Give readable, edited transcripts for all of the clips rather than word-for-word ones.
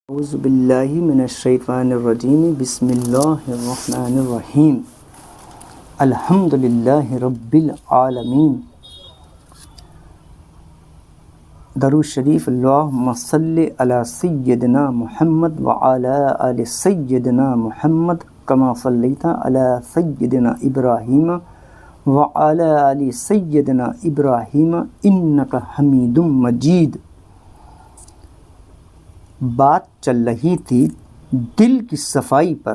اعوذ باللہ من الشیطان الرجیم بسم اللہ الرحمن الرحیم الحمد للہ رب العالمین درود شریف اللہم صلی علی سیدنا محمد وعلی آل سیدنا محمد کما صلیت علی سیدنا ابراہیم وعلی آل سیدنا ابراہیم انک حمید مجید۔ بات چل رہی تھی دل کی صفائی پر۔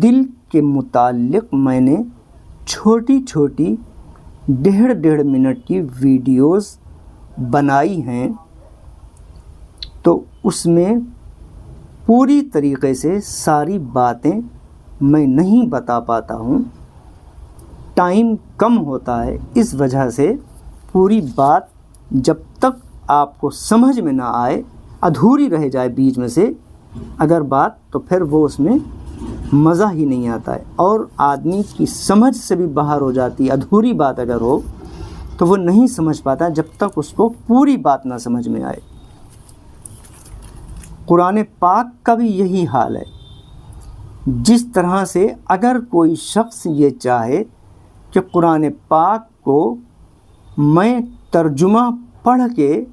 دل کے متعلق میں نے چھوٹی چھوٹی 1.5 منٹ کی ویڈیوز بنائی ہیں، تو اس میں پوری طریقے سے ساری باتیں میں نہیں بتا پاتا ہوں، ٹائم کم ہوتا ہے، اس وجہ سے پوری بات جب تک آپ کو سمجھ میں نہ آئے، ادھوری رہ جائے بیچ میں سے اگر بات، تو پھر وہ اس میں مزہ ہی نہیں آتا ہے، اور آدمی کی سمجھ سے بھی باہر ہو جاتی ہے۔ ادھوری بات اگر ہو تو وہ نہیں سمجھ پاتا جب تک اس کو پوری بات نہ سمجھ میں آئے۔ قرآن پاک کا بھی یہی حال ہے۔ جس طرح سے اگر کوئی شخص یہ چاہے کہ قرآن پاک کو میں ترجمہ پڑھ کے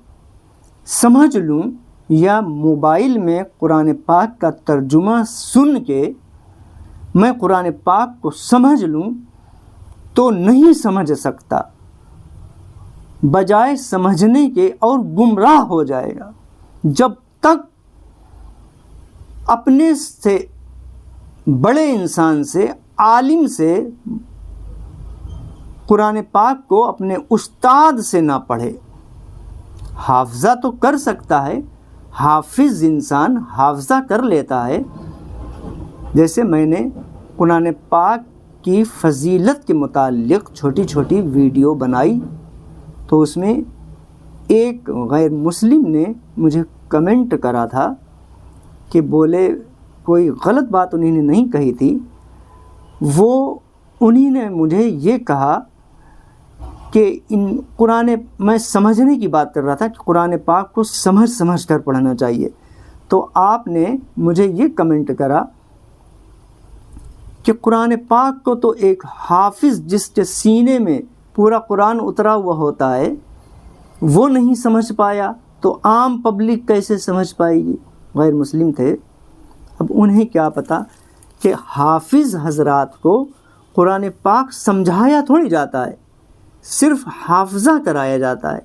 سمجھ لوں، یا موبائل میں قرآن پاک کا ترجمہ سن کے میں قرآن پاک کو سمجھ لوں، تو نہیں سمجھ سکتا، بجائے سمجھنے کے اور گمراہ ہو جائے گا۔ جب تک اپنے سے بڑے انسان سے، عالم سے قرآن پاک کو اپنے استاد سے نہ پڑھے۔ حافظہ تو کر سکتا ہے، حافظ انسان حافظہ کر لیتا ہے۔ جیسے میں نے قرآن پاک کی فضیلت کے متعلق چھوٹی چھوٹی ویڈیو بنائی، تو اس میں ایک غیر مسلم نے مجھے کمنٹ کرا تھا کہ بولے کوئی غلط بات انہوں نے نہیں کہی تھی، انہی نے مجھے یہ کہا کہ میں سمجھنے کی بات کر رہا تھا کہ قرآن پاک کو سمجھ کر پڑھنا چاہیے، تو آپ نے مجھے یہ کمنٹ کرا کہ قرآن پاک کو تو ایک حافظ جس کے سینے میں پورا قرآن اترا ہوا ہوتا ہے وہ نہیں سمجھ پایا، تو عام پبلک کیسے سمجھ پائے گی؟ غیر مسلم تھے۔ اب انہیں کیا پتا کہ حافظ حضرات کو قرآن پاک سمجھایا تھوڑی جاتا ہے، صرف حافظہ کرایا جاتا ہے،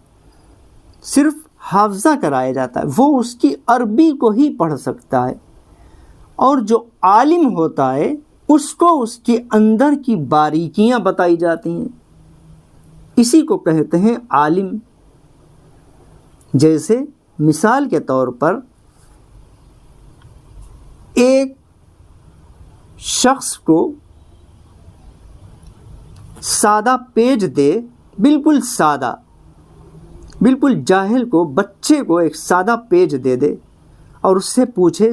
صرف حافظہ کرایا جاتا ہے۔ وہ اس کی عربی کو ہی پڑھ سکتا ہے، اور جو عالم ہوتا ہے اس کو اس کے اندر کی باریکیاں بتائی جاتی ہیں، اسی کو کہتے ہیں عالم۔ جیسے مثال کے طور پر ایک شخص کو سادہ پیج دے، بالکل سادہ، بالکل جاہل کو، بچے کو ایک سادہ پیج دے دے اور اس سے پوچھے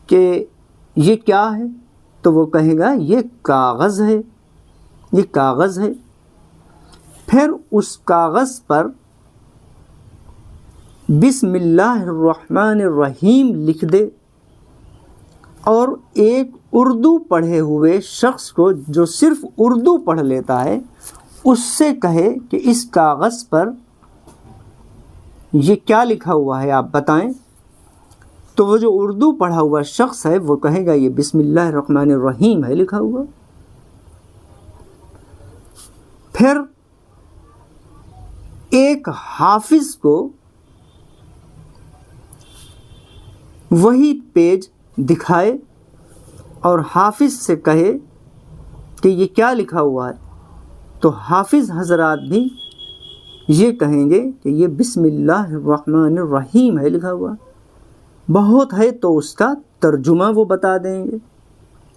کہ یہ کیا ہے، تو وہ کہے گا یہ کاغذ ہے، یہ کاغذ ہے۔ پھر اس کاغذ پر بسم اللہ الرحمن الرحیم لکھ دے، اور ایک اردو پڑھے ہوئے شخص کو جو صرف اردو پڑھ لیتا ہے اس سے کہے کہ اس کاغذ پر یہ کیا لکھا ہوا ہے آپ بتائیں، تو وہ جو اردو پڑھا ہوا شخص ہے وہ کہے گا یہ بسم اللہ الرحمن الرحیم ہے لکھا ہوا۔ پھر ایک حافظ کو وہی پیج دکھائے اور حافظ سے کہے کہ یہ کیا لکھا ہوا ہے، تو حافظ حضرات بھی یہ کہیں گے کہ یہ بسم اللہ الرحمن الرحیم ہے لکھا ہوا۔ بہت ہے تو اس کا ترجمہ وہ بتا دیں گے،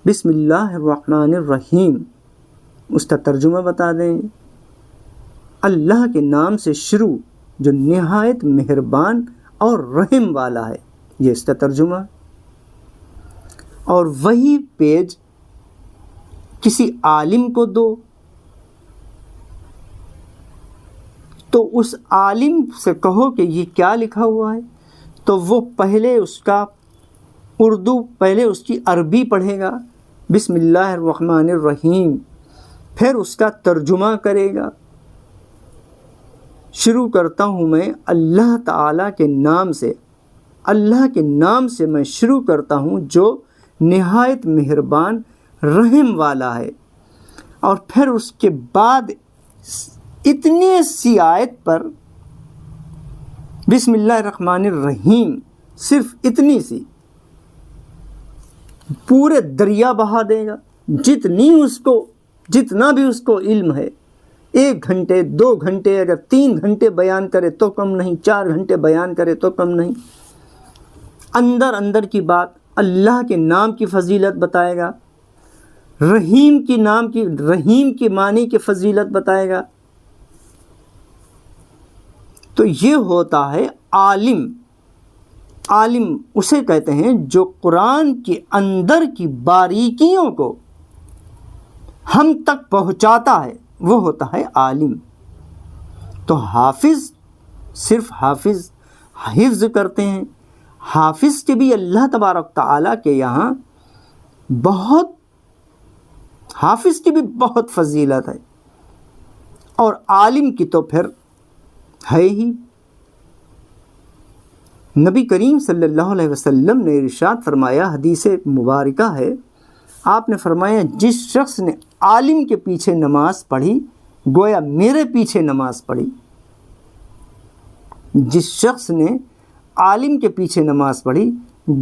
بسم اللہ الرحمن الرحیم اس کا ترجمہ بتا دیں گے۔ اللہ کے نام سے شروع جو نہایت مہربان اور رحم والا ہے، یہ اس کا ترجمہ۔ اور وہی پیج کسی عالم کو دو، تو اس عالم سے کہو کہ یہ کیا لکھا ہوا ہے، تو وہ پہلے اس کا اردو، پہلے اس کی عربی پڑھے گا، بسم اللہ الرحمن الرحیم، پھر اس کا ترجمہ کرے گا۔ شروع کرتا ہوں میں اللہ تعالیٰ کے نام سے، اللہ کے نام سے میں شروع کرتا ہوں جو نہایت مہربان رحم والا ہے۔ اور پھر اس کے بعد اتنی سی آیت پر بسم اللہ الرحمن الرحیم، صرف اتنی سی پورے دریا بہا دے گا، جتنا بھی اس کو علم ہے۔ 1 گھنٹے 2 گھنٹے، اگر 3 گھنٹے بیان کرے تو کم نہیں، 4 گھنٹے بیان کرے تو کم نہیں۔ اندر کی بات، اللہ کے نام کی فضیلت بتائے گا، رحیم کی معنی کی فضیلت بتائے گا۔ تو یہ ہوتا ہے عالم۔ عالم اسے کہتے ہیں جو قرآن کے اندر کی باریکیوں کو ہم تک پہنچاتا ہے، وہ ہوتا ہے عالم۔ تو حافظ صرف حفظ کرتے ہیں، حافظ کے بھی اللہ تبارک تعالیٰ کے یہاں حافظ کی بھی بہت فضیلت ہے، اور عالم کی تو پھر ہے ہی۔ نبی کریم صلی اللہ علیہ وسلم نے ارشاد فرمایا، حدیث مبارکہ ہے، آپ نے فرمایا جس شخص نے عالم کے پیچھے نماز پڑھی گویا میرے پیچھے نماز پڑھی۔ جس شخص نے عالم کے پیچھے نماز پڑھی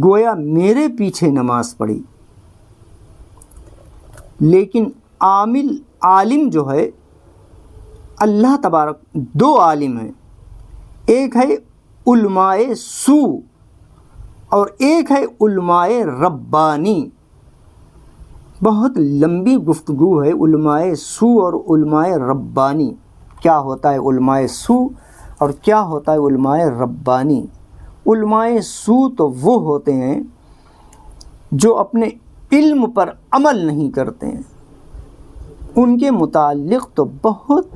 گویا میرے پیچھے نماز پڑھی۔ لیکن عالم جو ہے اللہ تبارک، 2 عالم ہیں، ایک ہے علماء سو اور ایک ہے علماء ربانی۔ بہت لمبی گفتگو ہے علماء سو اور علماء ربانی، کیا ہوتا ہے علماء سو اور کیا ہوتا ہے علماء ربانی۔ علماء سو تو وہ ہوتے ہیں جو اپنے علم پر عمل نہیں کرتے ہیں، ان کے متعلق تو بہت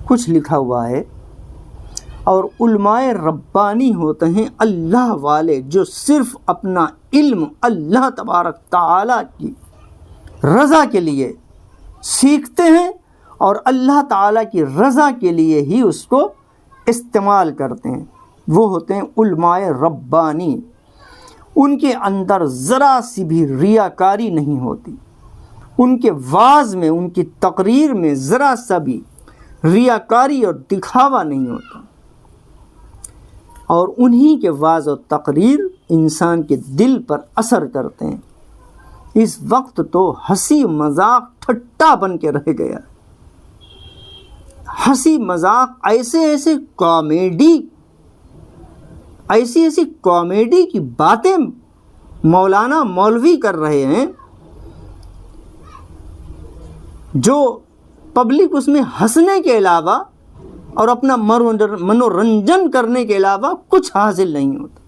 کچھ لکھا ہوا ہے۔ اور علماء ربانی ہوتے ہیں اللہ والے، جو صرف اپنا علم اللہ تبارک تعالیٰ کی رضا کے لیے سیکھتے ہیں اور اللہ تعالیٰ کی رضا کے لیے ہی اس کو استعمال کرتے ہیں، وہ ہوتے ہیں علماء ربانی۔ ان کے اندر ذرا سی بھی ریاکاری نہیں ہوتی، ان کے وعظ میں، ان کی تقریر میں ذرا سا بھی ریاکاری اور دکھاوا نہیں ہوتا، اور انہی کے وعظ و تقریر انسان کے دل پر اثر کرتے ہیں۔ اس وقت تو ہنسی مذاق ٹھٹا بن کے رہ گیا، ہنسی مذاق، ایسے کامیڈی کی باتیں مولانا مولوی کر رہے ہیں جو پبلک اس میں ہنسنے کے علاوہ اور اپنا منورنجن کرنے کے علاوہ کچھ حاصل نہیں ہوتا۔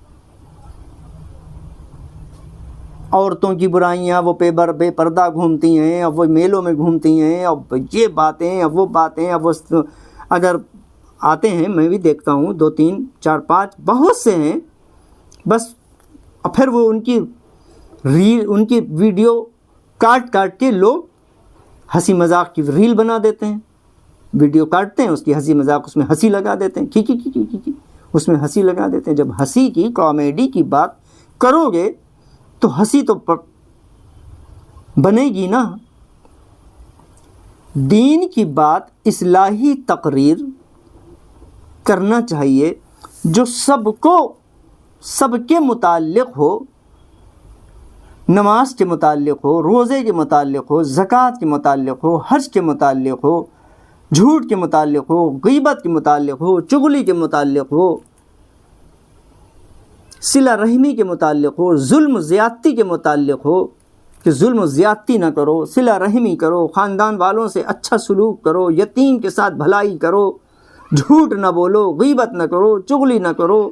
عورتوں کی برائیاں، وہ بے پردہ گھومتی ہیں، اب وہ میلوں میں گھومتی ہیں، اب یہ باتیں، اب وہ باتیں، اب وہ اگر آتے ہیں، میں بھی دیکھتا ہوں 2 3 4 5 بہت سے ہیں، بس پھر وہ ان کی ویڈیو کاٹ کے لوگ ہنسی مذاق کی ریل بنا دیتے ہیں، ویڈیو کاٹتے ہیں اس کی ہنسی مذاق، اس میں ہنسی لگا دیتے ہیں، کی اس میں ہنسی لگا دیتے ہیں۔ جب ہنسی کی، کامیڈی کی بات کرو گے تو ہنسی تو بنے گی نا۔ دین کی بات، اصلاحی تقریر کرنا چاہیے جو سب کے متعلق ہو، نماز کے متعلق ہو، روزے کے متعلق ہو، زکوٰۃ کے متعلق ہو، حج کے متعلق ہو، جھوٹ کے متعلق ہو، غیبت کے متعلق ہو، چغلی کے متعلق ہو، صلہ رحمی کے متعلق ہو، ظلم زیادتی کے متعلق ہو کہ ظلم و زیادتی نہ کرو، صلہ رحمی کرو، خاندان والوں سے اچھا سلوک کرو، یتیم کے ساتھ بھلائی کرو، جھوٹ نہ بولو، غیبت نہ کرو، چغلی نہ کرو،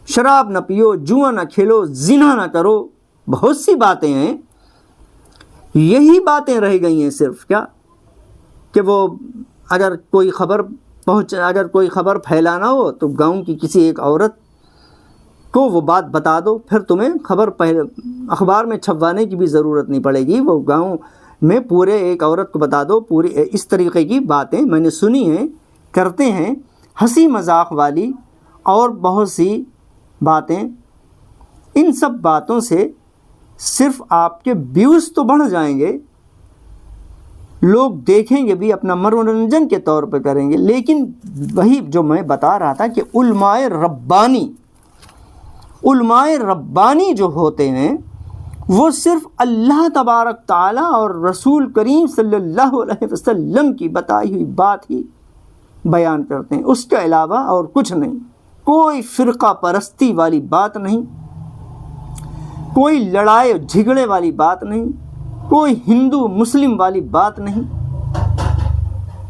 شراب نہ پیو، جوا نہ کھیلو، زنا نہ کرو۔ بہت سی باتیں ہیں، یہی باتیں رہ گئی ہیں صرف، کیا کہ وہ اگر کوئی خبر اگر کوئی خبر پھیلانا ہو تو گاؤں کی کسی ایک عورت کو وہ بات بتا دو، پھر تمہیں خبر اخبار میں چھپوانے کی بھی ضرورت نہیں پڑے گی، وہ گاؤں میں پورے ایک عورت کو بتا دو۔ پوری اس طریقے کی باتیں میں نے سنی ہیں، کرتے ہیں، ہنسی مذاق والی اور بہت سی باتیں۔ ان سب باتوں سے صرف آپ کے ویوز تو بڑھ جائیں گے، لوگ دیکھیں گے بھی، اپنا منورنجن کے طور پہ کریں گے، لیکن وہی جو میں بتا رہا تھا کہ علماء ربانی جو ہوتے ہیں وہ صرف اللہ تبارک تعالیٰ اور رسول کریم صلی اللہ علیہ وسلم کی بتائی ہوئی بات ہی بیان کرتے ہیں، اس کے علاوہ اور کچھ نہیں۔ کوئی فرقہ پرستی والی بات نہیں، کوئی لڑائی جھگڑے والی بات نہیں، کوئی ہندو مسلم والی بات نہیں۔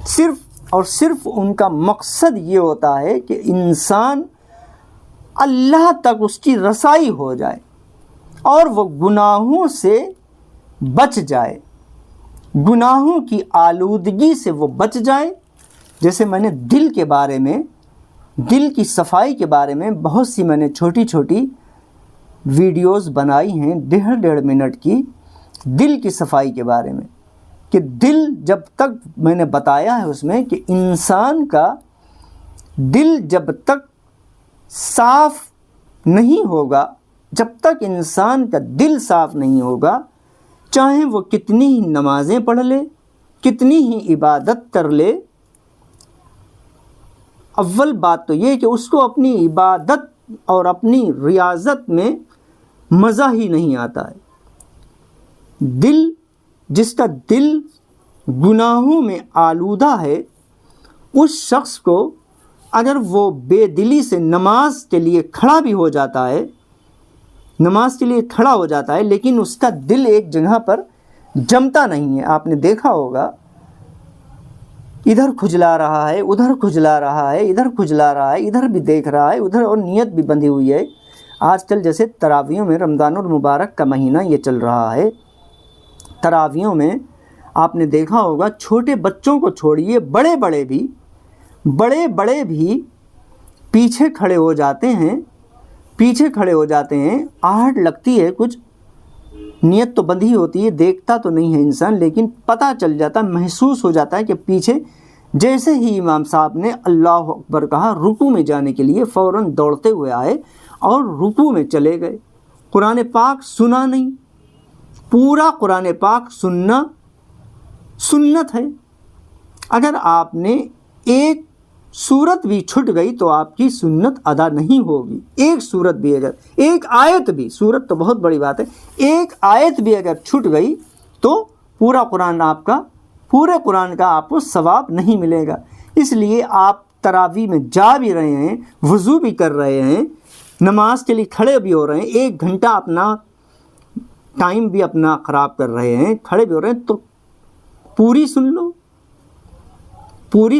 صرف اور صرف ان کا مقصد یہ ہوتا ہے کہ انسان اللہ تک اس کی رسائی ہو جائے اور وہ گناہوں سے بچ جائے، گناہوں کی آلودگی سے وہ بچ جائے۔ جیسے میں نے دل کے بارے میں، دل کی صفائی کے بارے میں بہت سی میں نے چھوٹی چھوٹی ویڈیوز بنائی ہیں، 1.5 منٹ کی، دل کی صفائی کے بارے میں، کہ دل جب تک میں نے بتایا ہے اس میں کہ انسان کا دل جب تک صاف نہیں ہوگا، جب تک انسان کا دل صاف نہیں ہوگا، چاہے وہ کتنی ہی نمازیں پڑھ لے، کتنی ہی عبادت کر لے، اول بات تو یہ کہ اس کو اپنی عبادت اور اپنی ریاضت میں مزہ ہی نہیں آتا ہے۔ دل، جس کا دل گناہوں میں آلودہ ہے، اس شخص کو اگر وہ بے دلی سے نماز کے لیے کھڑا بھی ہو جاتا ہے، نماز کے لیے کھڑا ہو جاتا ہے، لیکن اس کا دل ایک جگہ پر جمتا نہیں ہے۔ آپ نے دیکھا ہوگا، ادھر کھجلا رہا ہے، ادھر کھجلا رہا ہے، ادھر کھجلا رہا ہے، ادھر بھی دیکھ رہا ہے، ادھر، اور نیت بھی بندھی ہوئی ہے۔ آج کل جیسے تراویحوں میں، رمضان المبارک کا مہینہ یہ چل رہا ہے، تراویحوں میں آپ نے دیکھا ہوگا چھوٹے بچوں کو چھوڑیے، بڑے بڑے بھی پیچھے کھڑے ہو جاتے ہیں، آہٹ لگتی ہے، کچھ نیت تو بندھی ہوتی ہے، دیکھتا تو نہیں ہے انسان، لیکن پتہ چل جاتا، محسوس ہو جاتا ہے کہ پیچھے جیسے ہی امام صاحب نے اللہ اکبر کہا، رکوع میں جانے کے لیے فوراً دوڑتے ہوئے آئے اور رکوع میں چلے گئے۔ قرآن پاک سنا نہیں، پورا قرآن پاک سننا سنت ہے۔ اگر آپ نے ایک سورت بھی چھٹ گئی تو آپ کی سنت ادا نہیں ہوگی۔ ایک سورت بھی، اگر ایک آیت بھی، سورت تو بہت بڑی بات ہے، ایک آیت بھی اگر چھٹ گئی تو پورا قرآن پورے قرآن کا آپ کو ثواب نہیں ملے گا۔ اس لیے آپ تراویح میں جا بھی رہے ہیں، وضو بھی کر رہے ہیں، نماز کے لیے کھڑے بھی ہو رہے ہیں، 1 گھنٹہ اپنا ٹائم بھی اپنا خراب کر رہے ہیں، کھڑے بھی ہو رہے ہیں، تو پوری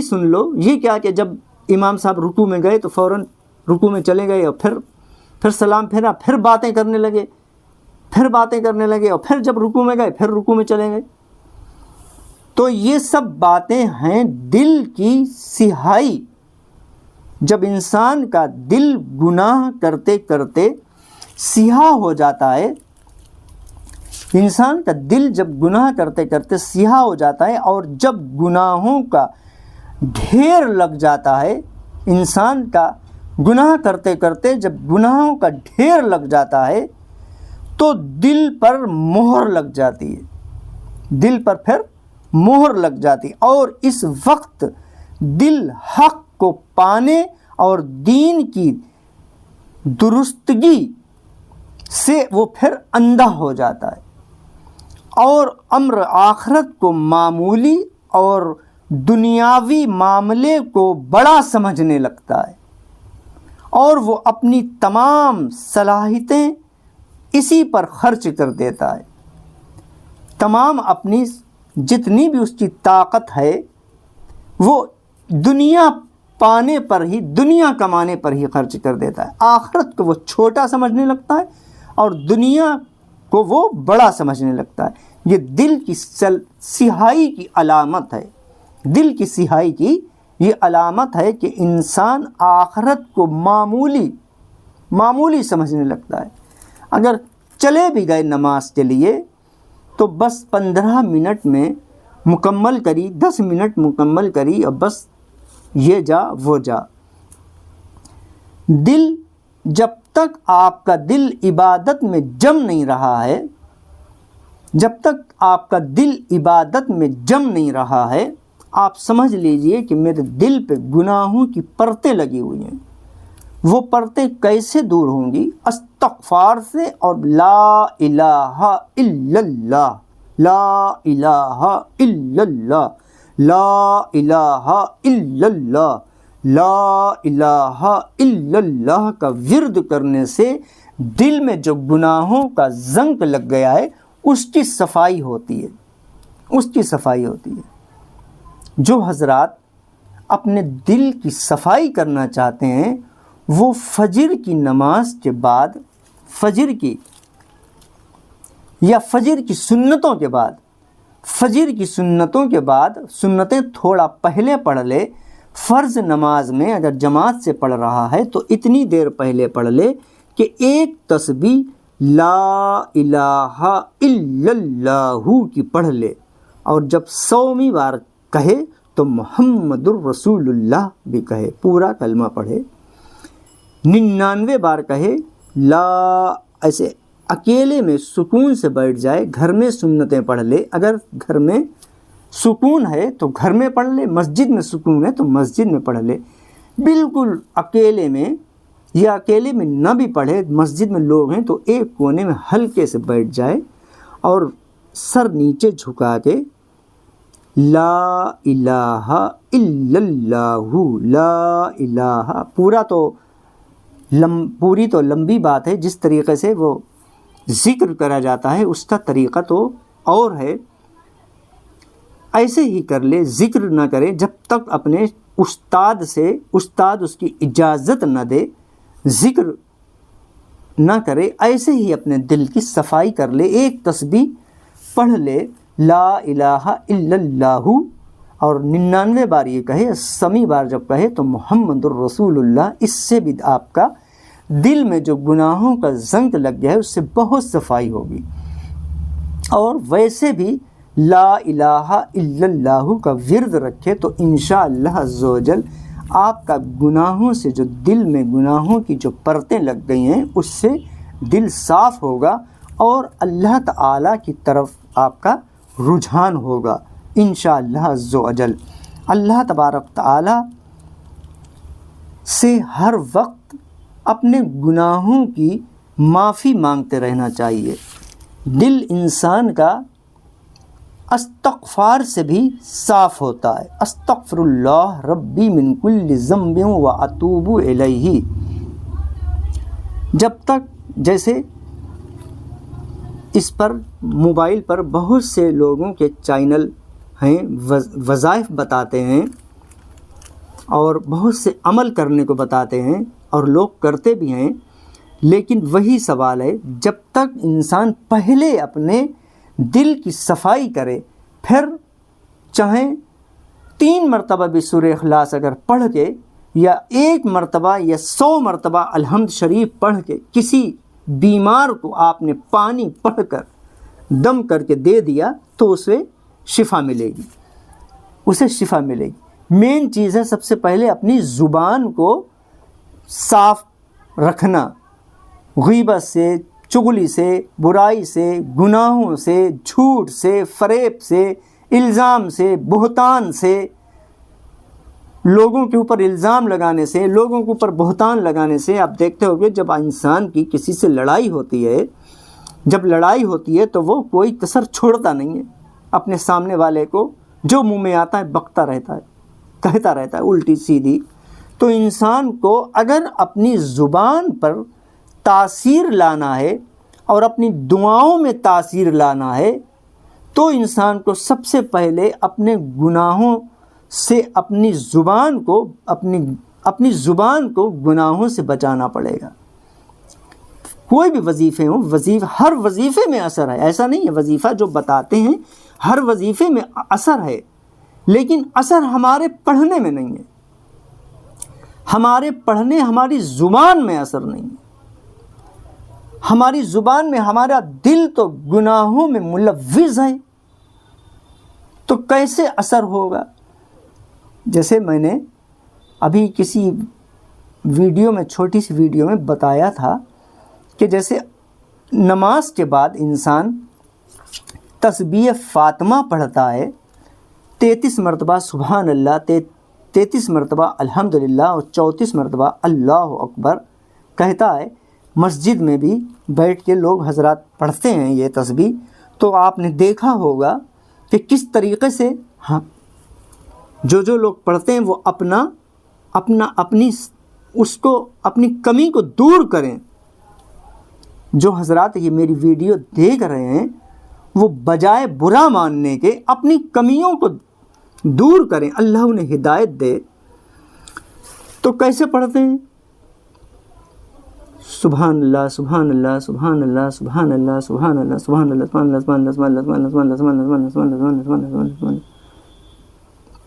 سن لو۔ یہ کیا کہ جب امام صاحب رکوع میں گئے تو فوراً رکوع میں چلے گئے، اور پھر سلام پھیرا، پھر باتیں کرنے لگے، اور پھر جب رکوع میں گئے پھر رکوع میں چلے گئے۔ تو یہ سب باتیں ہیں دل کی سیاہی۔ جب انسان کا دل گناہ کرتے کرتے سیاہ ہو جاتا ہے، انسان کا دل جب گناہ کرتے کرتے سیاہ ہو جاتا ہے، اور جب گناہوں کا ڈھیر لگ جاتا ہے، انسان کا گناہ کرتے کرتے جب گناہوں کا ڈھیر لگ جاتا ہے تو دل پر مہر لگ جاتی ہے، دل پر پھر مہر لگ جاتی، اور اس وقت دل حق کو پانے اور دین کی درستگی سے وہ پھر اندھا ہو جاتا ہے، اور امر آخرت کو معمولی اور دنیاوی معاملے کو بڑا سمجھنے لگتا ہے، اور وہ اپنی تمام صلاحیتیں اسی پر خرچ کر دیتا ہے، تمام اپنی جتنی بھی اس کی طاقت ہے وہ دنیا پانے پر ہی، دنیا کمانے پر ہی خرچ کر دیتا ہے۔ آخرت کو وہ چھوٹا سمجھنے لگتا ہے اور دنیا کو وہ بڑا سمجھنے لگتا ہے۔ یہ دل کی سیاہی کی علامت ہے، دل کی سیاہی کی یہ علامت ہے کہ انسان آخرت کو معمولی سمجھنے لگتا ہے۔ اگر چلے بھی گئے نماز کے لیے تو بس 15 منٹ میں مکمل کری، 10 منٹ مکمل کری اور بس یہ جا وہ جا۔ جب تک آپ کا دل عبادت میں جم نہیں رہا ہے، آپ سمجھ لیجئے کہ میرے دل پہ گناہوں کی پرتیں لگی ہوئی ہیں۔ وہ پرتیں کیسے دور ہوں گی؟ استغفار سے اور لا الہ الا اللہ، لا الہ الا اللہ، لا الہ الا اللہ، لا الہ الا اللہ کا ورد کرنے سے دل میں جو گناہوں کا زنک لگ گیا ہے اس کی صفائی ہوتی ہے۔ جو حضرات اپنے دل کی صفائی کرنا چاہتے ہیں وہ فجر کی نماز کے بعد، فجر کی سنتوں کے بعد سنتیں تھوڑا پہلے پڑھ لے۔ فرض نماز میں اگر جماعت سے پڑھ رہا ہے تو اتنی دیر پہلے پڑھ لے کہ ایک تسبیح لا الہ الا اللہ کی پڑھ لے، اور جب 100ویں بار کہے تو محمد الرسول اللہ بھی کہے، پورا کلمہ پڑھے۔ 99 بار کہے ایسے اکیلے میں سکون سے بیٹھ جائے، گھر میں سنتیں پڑھ لے۔ اگر گھر میں سکون ہے تو گھر میں پڑھ لے، مسجد میں سکون ہے تو مسجد میں پڑھ لے۔ بالکل اکیلے میں یا اکیلے میں نہ بھی پڑھے، مسجد میں لوگ ہیں تو ایک کونے میں ہلکے سے بیٹھ جائے اور سر نیچے جھکا کے لا الہ الا اللہ، لا الہ، پوری تو لمبی بات ہے، جس طریقے سے وہ ذکر کرا جاتا ہے اس کا طریقہ تو اور ہے، ایسے ہی کر لے، ذکر نہ کرے جب تک اپنے استاد اس کی اجازت نہ دے، ذکر نہ کرے، ایسے ہی اپنے دل کی صفائی کر لے۔ ایک تسبیح پڑھ لے لا الہ الا اللہ، اور 99 بار یہ کہے، 100ویں بار جب کہے تو محمد الرسول اللہ۔ اس سے بھی آپ کا دل میں جو گناہوں کا زنگ لگ گیا ہے اس سے بہت صفائی ہوگی۔ اور ویسے بھی لا الہ الا اللہ کا ورد رکھے تو انشاءاللہ عز و جل آپ کا گناہوں سے، جو دل میں گناہوں کی جو پرتیں لگ گئی ہیں اس سے دل صاف ہوگا اور اللہ تعالیٰ کی طرف آپ کا رجحان ہوگا انشاءاللہ عز و جل۔ اللہ تبارک تعالیٰ سے ہر وقت اپنے گناہوں کی معافی مانگتے رہنا چاہیے۔ دل انسان کا استغفار سے بھی صاف ہوتا ہے۔ استغفر اللہ ربی من کل ذنب و اتوب الیہ۔ جب تک جیسے اس پر موبائل پر بہت سے لوگوں کے چینل ہیں، وظائف بتاتے ہیں اور بہت سے عمل کرنے کو بتاتے ہیں اور لوگ کرتے بھی ہیں، لیکن وہی سوال ہے، جب تک انسان پہلے اپنے دل کی صفائی کرے، پھر چاہے 3 مرتبہ بھی سورہ اخلاص اگر پڑھ کے یا 1 مرتبہ یا 100 مرتبہ الحمد شریف پڑھ کے کسی بیمار کو آپ نے پانی پڑھ کر دم کر کے دے دیا تو اسے شفا ملے گی۔ مین چیز ہے سب سے پہلے اپنی زبان کو صاف رکھنا، غیبت سے، چغلی سے، برائی سے، گناہوں سے، جھوٹ سے، فریب سے، الزام سے، بہتان سے، لوگوں کے اوپر الزام لگانے سے، لوگوں کے اوپر بہتان لگانے سے۔ آپ دیکھتے ہو کہ جب انسان کی کسی سے لڑائی ہوتی ہے تو وہ کوئی کسر چھوڑتا نہیں ہے، اپنے سامنے والے کو جو منہ میں آتا ہے بکتا رہتا ہے، کہتا رہتا ہے الٹی سیدھی۔ تو انسان کو اگر اپنی زبان پر تاثیر لانا ہے اور اپنی دعاؤں میں تاثیر لانا ہے تو انسان کو سب سے پہلے اپنے گناہوں سے اپنی زبان کو گناہوں سے بچانا پڑے گا۔ کوئی بھی وظیفے ہوں، ہر وظیفے میں اثر ہے، ایسا نہیں ہے وظیفہ جو بتاتے ہیں ہر وظیفے میں اثر ہے، لیکن اثر ہمارے پڑھنے میں نہیں ہے، ہمارے پڑھنے، ہماری زبان میں اثر نہیں ہے، ہماری زبان میں ہمارا دل تو گناہوں میں ملوث ہے، تو کیسے اثر ہوگا؟ جیسے میں نے ابھی کسی ویڈیو میں، چھوٹی سی ویڈیو میں بتایا تھا کہ جیسے نماز کے بعد انسان تسبیح فاطمہ پڑھتا ہے 33 مرتبہ سبحان اللہ، 33 مرتبہ الحمدللہ اور 34 مرتبہ اللہ اکبر کہتا ہے، مسجد میں بھی بیٹھ کے لوگ حضرات پڑھتے ہیں یہ تسبیح، تو آپ نے دیکھا ہوگا کہ کس طریقے سے جو لوگ پڑھتے ہیں وہ اپنی کمی کو دور کریں۔ جو حضرات یہ میری ویڈیو دیکھ رہے ہیں وہ بجائے برا ماننے کے اپنی کمیوں کو دور کریں، اللہ انہیں ہدایت دے۔ تو کیسے پڑھتے ہیں؟ سبحان اللہ سبحان اللہ سبحان اللہ سبحان اللہ سبحان اللہ سبحان اللہ سبحان اللہ سبحان اللہ سبحان اللہ سبحان اللہ سبحان اللہ سبحان اللہ سبحان اللہ سبحان اللہ۔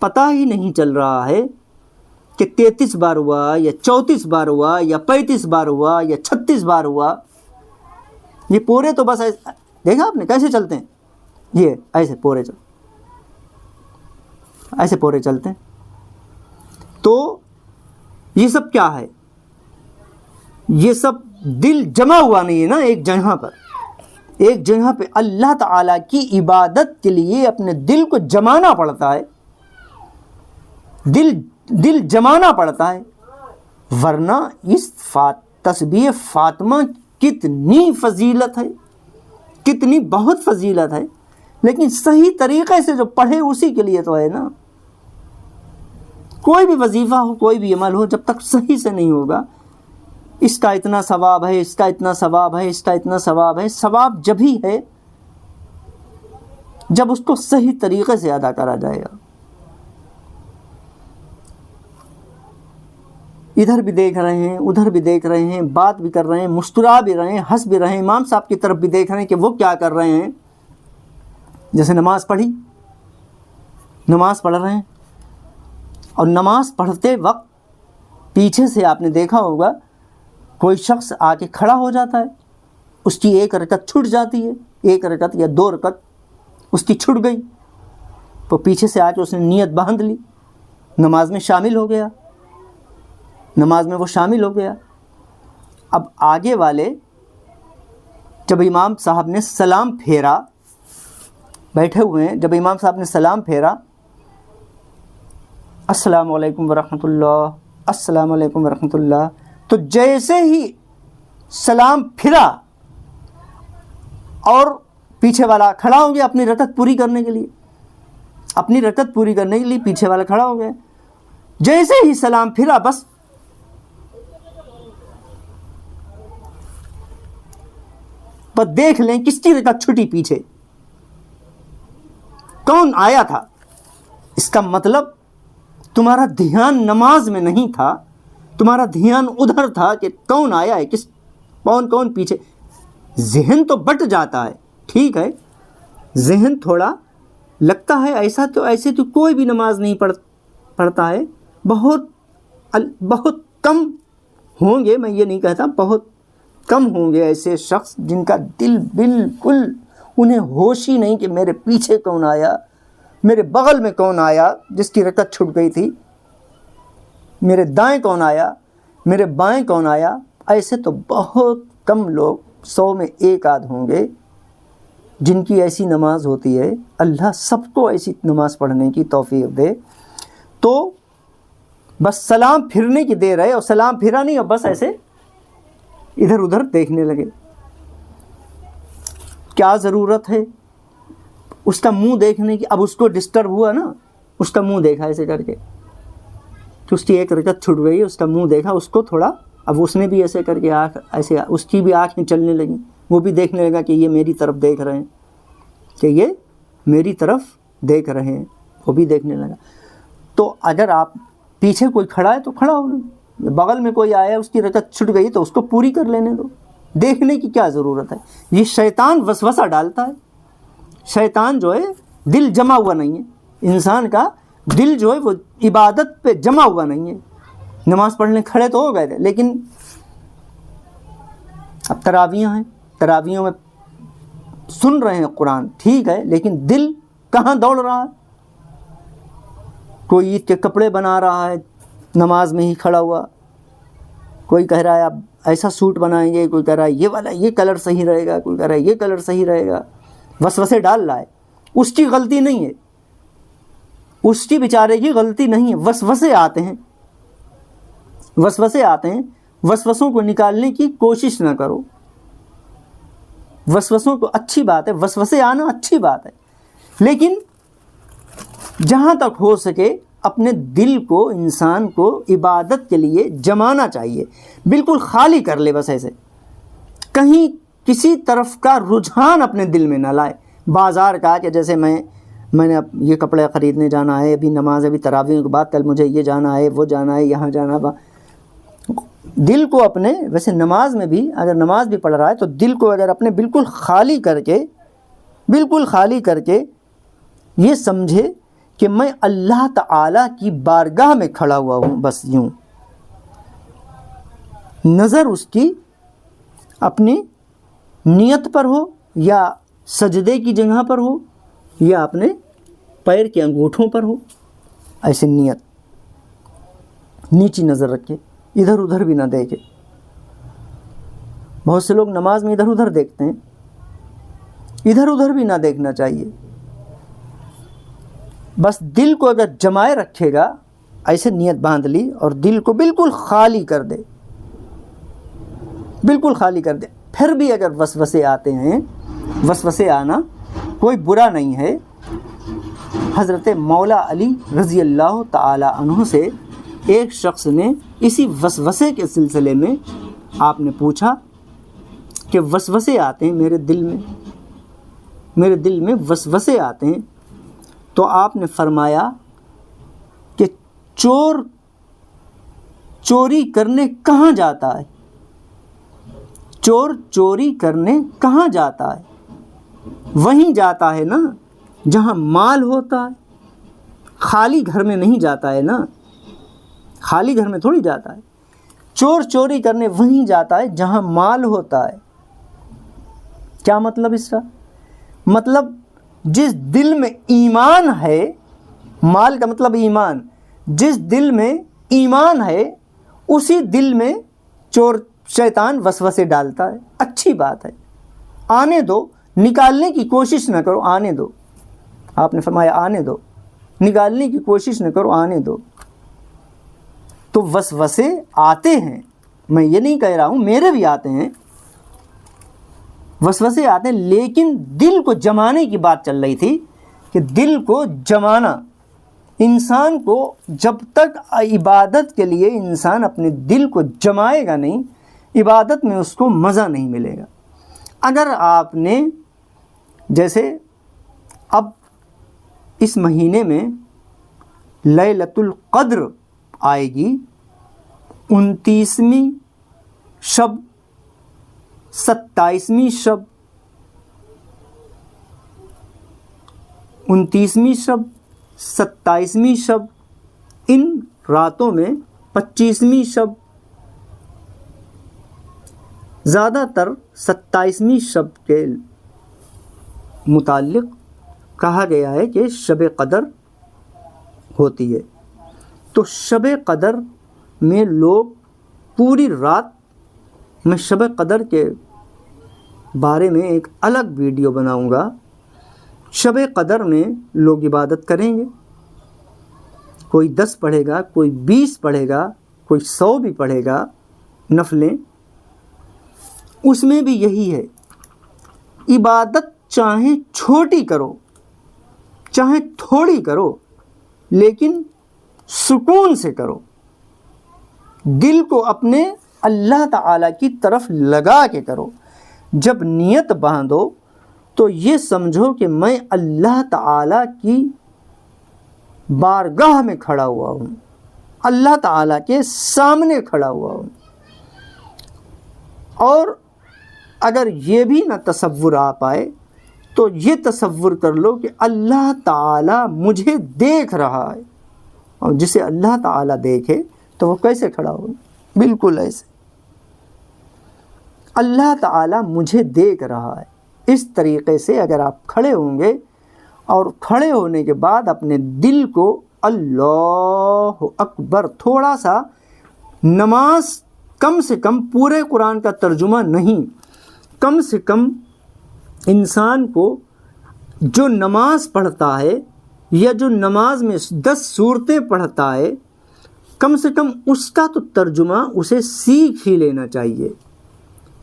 پتہ ہی نہیں چل رہا ہے کہ 33 بار ہوا یا 34 بار ہوا یا 35 بار ہوا یا 36 بار ہوا۔ یہ پورے تو بس ایسے دیکھا آپ نے کیسے چلتے ہیں، یہ ایسے پورے چلتے ہیں۔ تو یہ سب کیا ہے؟ یہ سب دل جمع ہوا نہیں ہے نا ایک جگہ پہ اللہ تعالیٰ کی عبادت کے لیے اپنے دل کو جمانا پڑتا ہے، دل جمانا پڑتا ہے، ورنہ اس تسبیح فاطمہ کتنی فضیلت ہے، کتنی بہت فضیلت ہے، لیکن صحیح طریقے سے جو پڑھے اسی کے لیے تو ہے نا۔ کوئی بھی وظیفہ ہو، کوئی بھی عمل ہو، جب تک صحیح سے نہیں ہوگا، اس کا اتنا ثواب ہے، اس کا اتنا ثواب ہے، اس کا اتنا ثواب ہے، ثواب جب ہی ہے جب اس کو صحیح طریقے سے ادا کرا جائے گا۔ ادھر بھی دیکھ رہے ہیں، ادھر بھی دیکھ رہے ہیں، بات بھی کر رہے ہیں، مسکرا بھی رہے ہیں، ہنس بھی رہے ہیں، امام صاحب کی طرف بھی دیکھ رہے ہیں کہ وہ کیا کر رہے ہیں۔ جیسے نماز پڑھ رہے ہیں، اور نماز پڑھتے وقت پیچھے سے آپ نے دیکھا ہوگا کوئی شخص آ کے کھڑا ہو جاتا ہے، اس کی ایک رکعت چھٹ جاتی ہے، ایک رکعت یا 2 رکعت اس کی چھٹ گئی، تو پیچھے سے آ کے اس نے نیت باندھ لی، نماز میں شامل ہو گیا، اب آگے والے جب امام صاحب نے سلام پھیرا، بیٹھے ہوئے ہیں، جب امام صاحب نے سلام پھیرا، السلام علیکم ورحمۃ اللہ، السلام علیکم ورحمۃ اللہ، تو جیسے ہی سلام پھرا اور پیچھے والا کھڑا ہو گیا اپنی رکعت پوری کرنے کے لیے، پیچھے والا کھڑا ہو گیا، جیسے ہی سلام پھرا بس دیکھ لیں کس کی رکعت چھٹی، پیچھے کون آیا تھا۔ اس کا مطلب تمہارا دھیان نماز میں نہیں تھا، تمہارا دھیان ادھر تھا کہ کون آیا ہے، کون پیچھے۔ ذہن تو بٹ جاتا ہے، ٹھیک ہے، ذہن تھوڑا لگتا ہے ایسے تو کوئی بھی نماز نہیں پڑھتا ہے، بہت کم ہوں گے، میں یہ نہیں کہتا، بہت کم ہوں گے ایسے شخص جن کا دل بالکل انہیں ہوش ہی نہیں کہ میرے پیچھے کون آیا، میرے بغل میں کون آیا جس کی رکعت چھٹ گئی تھی، میرے دائیں کون آیا، میرے بائیں کون آیا۔ ایسے تو بہت کم لوگ، 100 میں 1 آدھ ہوں گے جن کی ایسی نماز ہوتی ہے۔ اللہ سب کو ایسی نماز پڑھنے کی توفیق دے۔ تو بس سلام پھرنے کی دیر ہے، اور سلام پھرا نہیں اور بس ایسے ادھر ادھر دیکھنے لگے۔ کیا ضرورت ہے اس کا منہ دیکھنے کی؟ اب اس کو ڈسٹرب ہوا نا، اس کا منہ دیکھا ایسے کر کے، تو اس کی ایک رکعت چھٹ گئی، اس کا منہ دیکھا، اس کو تھوڑا، اب اس نے بھی ایسے کر کے ایسے اس کی بھی آنکھیں چلنے لگیں، وہ بھی دیکھنے لگا کہ یہ میری طرف دیکھ رہے ہیں، وہ بھی دیکھنے لگا۔ تو اگر آپ پیچھے کوئی کھڑا ہے تو کھڑا ہو، بغل میں کوئی آیا اس کی رکعت چھٹ گئی تو اس کو پوری کر لینے دو، دیکھنے کی کیا ضرورت ہے؟ یہ شیطان وسوسہ ڈالتا ہے۔ شیطان جو ہے دل جمع ہوا نہیں ہے، انسان کا دل جو ہے وہ عبادت پہ جمع ہوا نہیں ہے. نماز پڑھنے کھڑے تو ہو گئے تھے، لیکن اب تراویحیں ہیں، تراویحوں میں سن رہے ہیں قرآن، ٹھیک ہے، لیکن دل کہاں دوڑ رہا ہے؟ کوئی عید کے کپڑے بنا رہا ہے نماز میں ہی کھڑا ہوا، کوئی کہہ رہا ہے اب ایسا سوٹ بنائیں گے، کوئی کہہ رہا ہے یہ والا یہ کلر صحیح رہے گا، کوئی کہہ رہا ہے یہ کلر صحیح رہے گا. وسوسے ڈال رہا ہے. اس کی غلطی نہیں ہے، اس کی بیچارے کی غلطی نہیں ہے. وسوسے آتے ہیں، وسوسے آتے ہیں. وسوسوں کو نکالنے کی کوشش نہ کرو. وسوسوں کو اچھی بات ہے، وسوسے آنا اچھی بات ہے، لیکن جہاں تک ہو سکے اپنے دل کو، انسان کو عبادت کے لیے جمانا چاہیے. بالکل خالی کر لے، بس ایسے کہیں کسی طرف کا رجحان اپنے دل میں نہ لائے. بازار کا کہ جیسے میں نے اب یہ کپڑے خریدنے جانا ہے، ابھی نماز، ابھی تراویح کے بعد کل مجھے یہ جانا ہے، وہ جانا ہے، یہاں جانا ہے. دل کو اپنے، ویسے نماز میں بھی اگر نماز بھی پڑھ رہا ہے تو دل کو اگر اپنے بالکل خالی کر کے، بالکل خالی کر کے یہ سمجھے کہ میں اللہ تعالیٰ کی بارگاہ میں کھڑا ہوا ہوں، بس یوں نظر اس کی اپنی نیت پر ہو، یا سجدے کی جگہ پر ہو، یا اپنے پیر کے انگوٹھوں پر ہو. ایسے نیت، نیچی نظر رکھے، ادھر ادھر بھی نہ دیکھے. بہت سے لوگ نماز میں ادھر ادھر دیکھتے ہیں، ادھر ادھر بھی نہ دیکھنا چاہیے. بس دل کو اگر جمائے رکھے گا، ایسے نیت باندھ لی اور دل کو بالکل خالی کر دے، بالکل خالی کر دے. پھر بھی اگر وسوسے آتے ہیں، وسوسے آنا کوئی برا نہیں ہے. حضرت مولا علی رضی اللہ تعالی عنہ سے ایک شخص نے اسی وسوسے کے سلسلے میں آپ نے پوچھا کہ وسوسے آتے ہیں میرے دل میں وسوسے آتے ہیں. تو آپ نے فرمایا کہ چور چوری کرنے کہاں جاتا ہے؟ چور چوری کرنے کہاں جاتا ہے؟ وہیں جاتا ہے نا جہاں مال ہوتا ہے. خالی گھر میں نہیں جاتا ہے نا، خالی گھر میں تھوڑی جاتا ہے. چور چوری کرنے وہیں جاتا ہے جہاں مال ہوتا ہے. کیا مطلب اس کا؟ مطلب جس دل میں ایمان ہے، مال کا مطلب ایمان، جس دل میں ایمان ہے اسی دل میں چور شیطان وسوسے ڈالتا ہے. اچھی بات ہے، آنے دو، نکالنے کی کوشش نہ کرو، آنے دو. آپ نے فرمایا آنے دو، نکالنے کی کوشش نہ کرو، آنے دو. تو وسوسے آتے ہیں، میں یہ نہیں کہہ رہا ہوں، میرے بھی آتے ہیں، وسوسے آتے ہیں، لیکن دل کو جمانے کی بات چل رہی تھی کہ دل کو جمانا. انسان کو جب تک عبادت کے لیے انسان اپنے دل کو جمائے گا نہیں، عبادت میں اس کو مزہ نہیں ملے گا. اگر آپ نے جیسے اب اس مہینے میں لیلۃ القدر آئے گی، 29ویں شب، 27ویں شب، 29ویں شب، 27ویں شب، ان راتوں میں 25ویں شب، زیادہ تر 27ویں شب کے متعلق کہا گیا ہے کہ شب قدر ہوتی ہے. تو شب قدر میں لوگ پوری رات، میں شب قدر کے بارے میں ایک الگ ویڈیو بناؤں گا. شب قدر میں لوگ عبادت کریں گے، کوئی 10 پڑھے گا، کوئی 20 پڑھے گا، کوئی 100 بھی پڑھے گا نفلیں. اس میں بھی یہی ہے، عبادت چاہے چھوٹی کرو چاہے تھوڑی کرو، لیکن سکون سے کرو. دل کو اپنے اللہ تعالیٰ کی طرف لگا کے کرو. جب نیت باندھو تو یہ سمجھو کہ میں اللہ تعالیٰ کی بارگاہ میں کھڑا ہوا ہوں، اللہ تعالیٰ کے سامنے کھڑا ہوا ہوں. اور اگر یہ بھی نہ تصور آ پائے تو یہ تصور کر لو کہ اللہ تعالیٰ مجھے دیکھ رہا ہے، اور جسے اللہ تعالیٰ دیکھے تو وہ کیسے کھڑا ہوگا؟ بالکل ایسے اللہ تعالیٰ مجھے دیکھ رہا ہے۔ اس طریقے سے اگر آپ کھڑے ہوں گے اور کھڑے ہونے کے بعد اپنے دل کو اللہ اکبر، تھوڑا سا نماز کم سے کم پورے قرآن کا ترجمہ نہیں، کم سے کم انسان کو جو نماز پڑھتا ہے یا جو نماز میں 10 سورتیں پڑھتا ہے، کم سے کم اس کا تو ترجمہ اسے سیکھ ہی لینا چاہیے،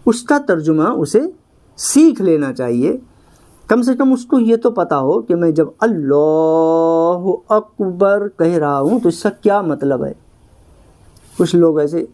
اس کا ترجمہ اسے سیکھ لینا چاہیے۔ کم سے کم اس کو یہ تو پتہ ہو کہ میں جب اللہ اکبر کہہ رہا ہوں تو اس کا کیا مطلب ہے۔ کچھ لوگ ایسے